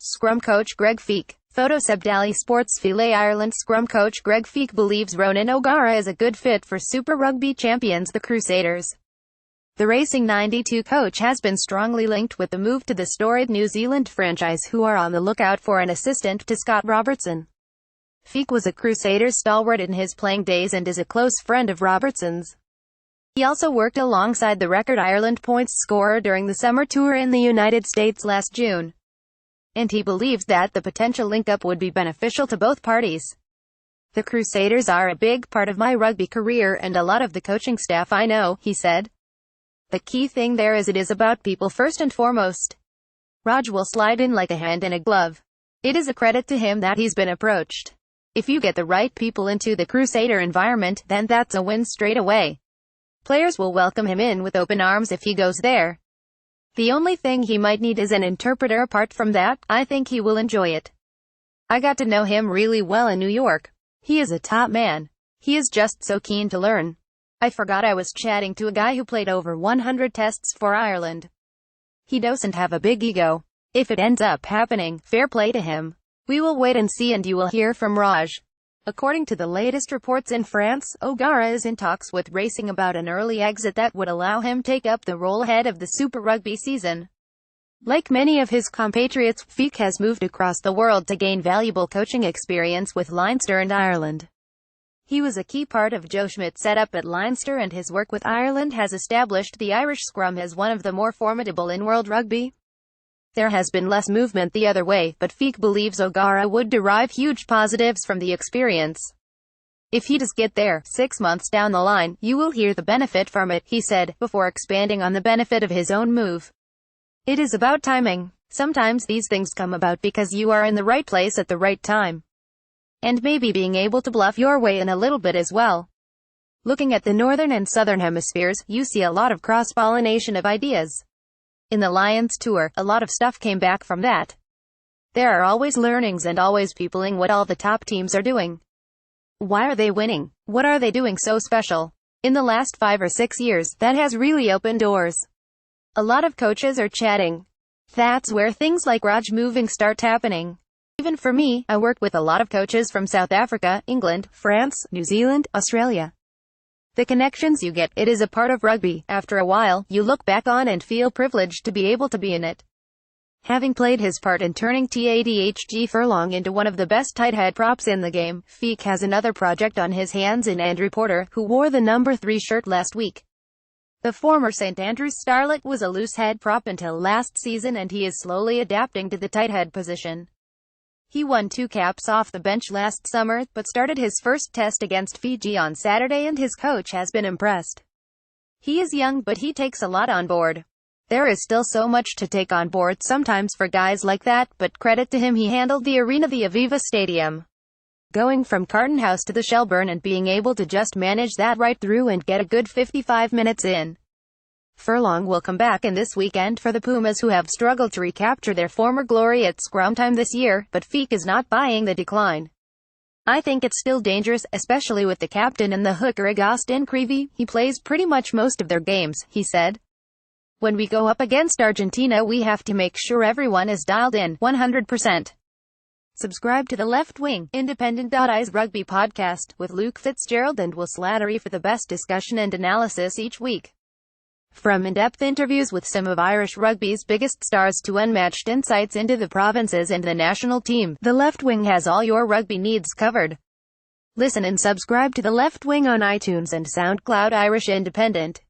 Scrum coach Greg Feek. Photo Seb DalySportsfile Ireland. Scrum coach Greg Feek believes Ronan OGara is a good fit for Super Rugby champions the Crusaders. The Racing 92 coach has been strongly linked with the move to the storied New Zealand franchise, who are on the lookout for an assistant to Scott Robertson. Feek was a Crusaders stalwart in his playing days and is a close friend of Robertsons. He also worked alongside the record Ireland points scorer during the summer tour in the United States last June. And he believes that the potential link-up would be beneficial to both parties. "The Crusaders are a big part of my rugby career and a lot of the coaching staff I know," he said. "The key thing there is it is about people first and foremost. Rog will slide in like a hand in a glove. It is a credit to him that he's been approached. If you get the right people into the Crusader environment, then that's a win straight away. Players will welcome him in with open arms if he goes there. The only thing he might need is an interpreter. Apart from that, I think he will enjoy it. I got to know him really well in New York. He is a top man. He is just so keen to learn. I forgot I was chatting to a guy who played over 100 tests for Ireland. He doesn't have a big ego. If it ends up happening, fair play to him. We will wait and see, and you will hear from Rog." According to the latest reports in France, OGara is in talks with Racing about an early exit that would allow him take up the role ahead of the Super Rugby season. Like many of his compatriots, Feek has moved across the world to gain valuable coaching experience with Leinster and Ireland. He was a key part of Joe Schmidt's setup at Leinster, and his work with Ireland has established the Irish scrum as one of the more formidable in world rugby. There has been less movement the other way, but Feek believes OGara would derive huge positives from the experience. "If he does get there, 6 months down the line, you will hear the benefit from it," he said, before expanding on the benefit of his own move. "It is about timing. Sometimes these things come about because you are in the right place at the right time. And maybe being able to bluff your way in a little bit as well. Looking at the northern and southern hemispheres, you see a lot of cross-pollination of ideas. In the Lions tour, a lot of stuff came back from that. There are always learnings and always peopling what all the top teams are doing. Why are they winning? What are they doing so special? In the last 5 or 6 years, that has really opened doors. A lot of coaches are chatting. That's where things like Rog moving start happening. Even for me, I worked with a lot of coaches from South Africa, England, France, New Zealand, Australia. The connections you get, it is a part of rugby. After a while, you look back on and feel privileged to be able to be in it." Having played his part in turning Tadhg Furlong into one of the best tight head props in the game, Feek has another project on his hands in Andrew Porter, who wore the number 3 shirt last week. The former St Andrews starlet was a loose head prop until last season, and he is slowly adapting to the tight head position. He won 2 caps off the bench last summer, but started his first test against Fiji on Saturday, and his coach has been impressed. He is young, but he takes a lot on board. There is still so much to take on board sometimes for guys like that, but credit to him, he handled the arena, the Aviva Stadium. Going from Carton House to the Shelbourne and being able to just manage that right through and get a good 55 minutes in. Furlong will come back in this weekend for the Pumas, who have struggled to recapture their former glory at scrum time this year, but Feek is not buying the decline. "I think it's still dangerous, especially with the captain and the hooker Agustin Creevy. He plays pretty much most of their games," he said. "When we go up against Argentina, we have to make sure everyone is dialed in, 100%. Subscribe to the Left Wing, Independent.I's rugby podcast, with Luke Fitzgerald and Will Slattery for the best discussion and analysis each week. From in-depth interviews with some of Irish rugby's biggest stars to unmatched insights into the provinces and the national team, The Left Wing has all your rugby needs covered. Listen and subscribe to The Left Wing on iTunes and SoundCloud. Irish Independent.